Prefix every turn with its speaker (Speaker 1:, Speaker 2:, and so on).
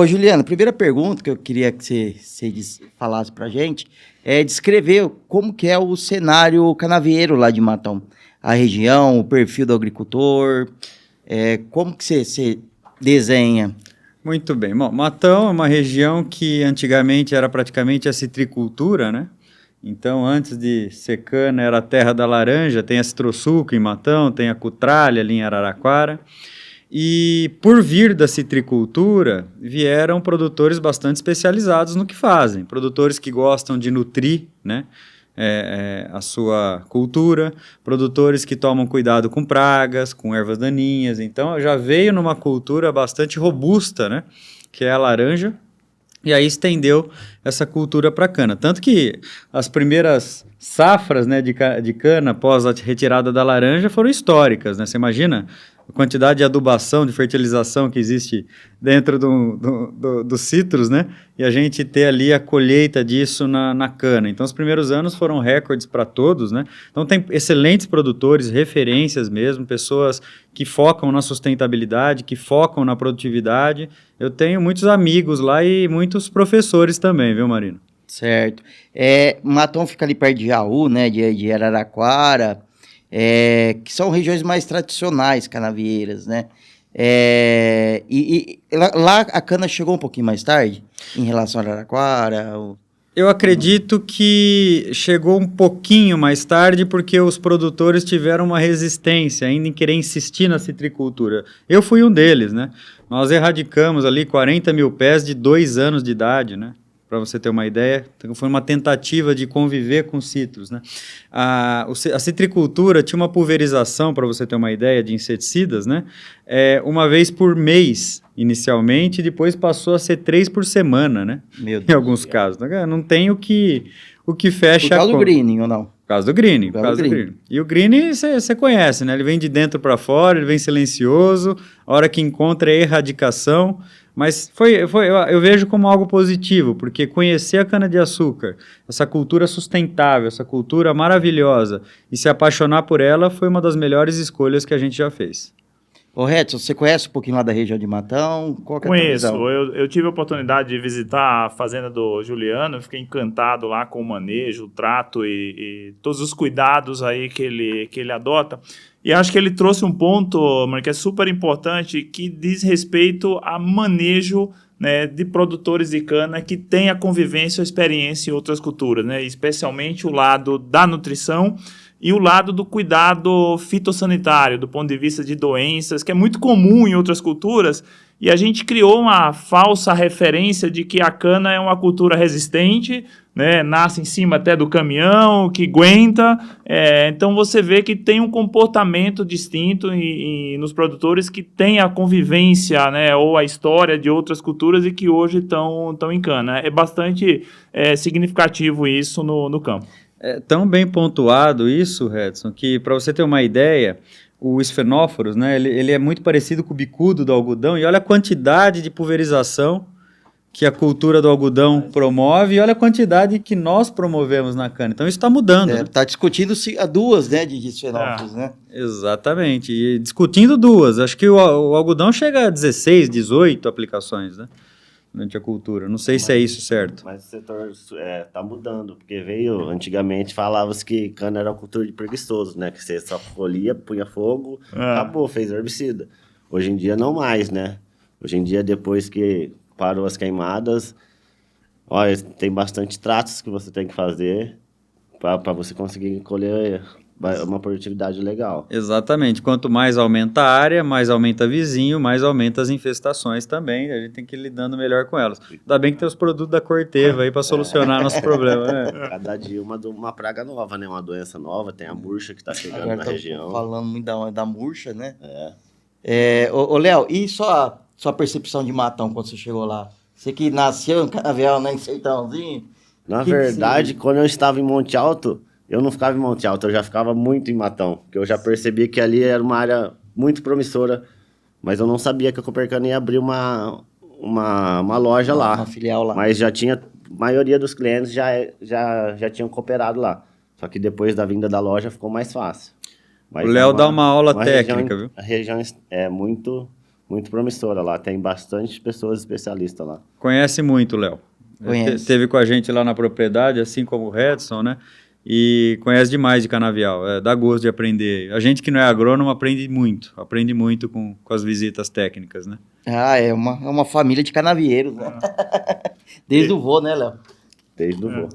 Speaker 1: Ô, Juliana, a primeira pergunta que eu queria que você falasse pra gente é descrever como que é o cenário canavieiro lá de Matão. A região, o perfil do agricultor, como que você desenha?
Speaker 2: Muito bem. Bom, Matão é uma região que antigamente era praticamente a citricultura, né? Então, antes de ser cana, era a terra da laranja, tem a citrossuco em Matão, tem a cutralha ali em Araraquara. E por vir da citricultura, vieram produtores bastante especializados no que fazem. Produtores que gostam de nutrir, né, a sua cultura, produtores que tomam cuidado com pragas, com ervas daninhas. Então, já veio numa cultura bastante robusta, né, que é a laranja, e aí estendeu essa cultura para a cana. Tanto que as primeiras safras, né, de cana após a retirada da laranja foram históricas, né? Você imagina a quantidade de adubação, de fertilização que existe dentro do citros, né? E a gente ter ali a colheita disso na cana. Então, os primeiros anos foram recordes para todos, né? Então, tem excelentes produtores, referências mesmo, pessoas que focam na sustentabilidade, que focam na produtividade. Eu tenho muitos amigos lá e muitos professores também, viu, Marino?
Speaker 1: Certo. Matão fica ali perto de Jaú, né, de Araraquara, que são regiões mais tradicionais canavieiras, né? Lá a cana chegou um pouquinho mais tarde, em relação a Araraquara?
Speaker 2: Eu acredito que chegou um pouquinho mais tarde porque os produtores tiveram uma resistência ainda em querer insistir na citricultura. Eu fui um deles, né? Nós erradicamos ali 40 mil pés de 2 anos de idade, né? Para você ter uma ideia, então foi uma tentativa de conviver com citros, né? A citricultura tinha uma pulverização, para você ter uma ideia, de inseticidas, né? Uma vez por mês, inicialmente, e depois passou a ser 3 por semana, né?
Speaker 1: Meu Deus.
Speaker 2: Em alguns casos. Não tem o que fecha...
Speaker 1: Por causa do greening, ou não?
Speaker 2: Por causa do greening. E o greening você conhece, né? Ele vem de dentro para fora, ele vem silencioso, a hora que encontra é erradicação. Mas eu vejo como algo positivo, porque conhecer a cana-de-açúcar, essa cultura sustentável, essa cultura maravilhosa, e se apaixonar por ela foi uma das melhores escolhas que a gente já fez.
Speaker 1: Ô, Edson, você conhece um pouquinho lá da região de Matão? Qual que é a tua visão?
Speaker 3: Eu tive a oportunidade de visitar a fazenda do Juliano, fiquei encantado lá com o manejo, o trato e todos os cuidados aí que ele adota. E acho que ele trouxe um ponto, mano, que é super importante, que diz respeito a manejo, né, de produtores de cana que têm a convivência ou experiência em outras culturas, né, especialmente o lado da nutrição e o lado do cuidado fitossanitário, do ponto de vista de doenças, que é muito comum em outras culturas, e a gente criou uma falsa referência de que a cana é uma cultura resistente, né, nasce em cima até do caminhão, que aguenta, então você vê que tem um comportamento distinto nos produtores que têm a convivência, né, ou a história de outras culturas e que hoje estão em cana. É bastante significativo isso no campo.
Speaker 2: É tão bem pontuado isso, Redson, que para você ter uma ideia, o esfenóforos, né, ele é muito parecido com o bicudo do algodão, e olha a quantidade de pulverização que a cultura do algodão promove, e olha a quantidade que nós promovemos na cana. Então isso está mudando.
Speaker 1: Está discutindo-se a duas, né, de esfenóforos, né?
Speaker 2: Exatamente, e discutindo duas. Acho que o algodão chega a 16, 18 aplicações, né, durante a cultura. Não sei se é isso certo.
Speaker 4: Mas o setor está mudando, porque antigamente falava-se que cana era uma cultura de preguiçoso, né? Que você só colhia, punha fogo, acabou, fez herbicida. Hoje em dia não mais, né? Hoje em dia, depois que parou as queimadas, olha, tem bastante tratos que você tem que fazer para você conseguir colher uma produtividade legal.
Speaker 2: Exatamente. Quanto mais aumenta a área, mais aumenta vizinho, mais aumenta as infestações também. A gente tem que ir lidando melhor com elas. Ainda bem que tem os produtos da Corteva aí para solucionar nosso problema, né?
Speaker 4: Cada dia uma praga nova, né? Uma doença nova. Tem a murcha que está chegando na região.
Speaker 1: Falando muito da murcha, né? Ô, Léo, e só sua percepção de Matão quando você chegou lá? Você que nasceu em Canavial, né, em Sertãozinho?
Speaker 4: Na verdade, quando eu estava em Monte Alto, eu não ficava em Monte Alto, eu já ficava muito em Matão, porque eu já percebi que ali era uma área muito promissora, mas eu não sabia que a Copercana ia abrir uma loja lá.
Speaker 1: Uma filial lá.
Speaker 4: Mas já tinha, a maioria dos clientes já tinham cooperado lá. Só que depois da vinda da loja ficou mais fácil. Mas
Speaker 2: o Léo dá uma aula técnica, viu?
Speaker 4: A região é muito muito promissora lá. Tem bastante pessoas especialistas lá.
Speaker 2: Conhece muito, Léo.
Speaker 1: Conhece.
Speaker 2: Teve com a gente lá na propriedade, assim como o Redson, né? E conhece demais de canavial. Dá gosto de aprender. A gente que não é agrônomo aprende muito com as visitas técnicas, né?
Speaker 1: Ah, é uma família de canavieiros, né? Desde o vô, né, Léo?
Speaker 4: Desde o vô.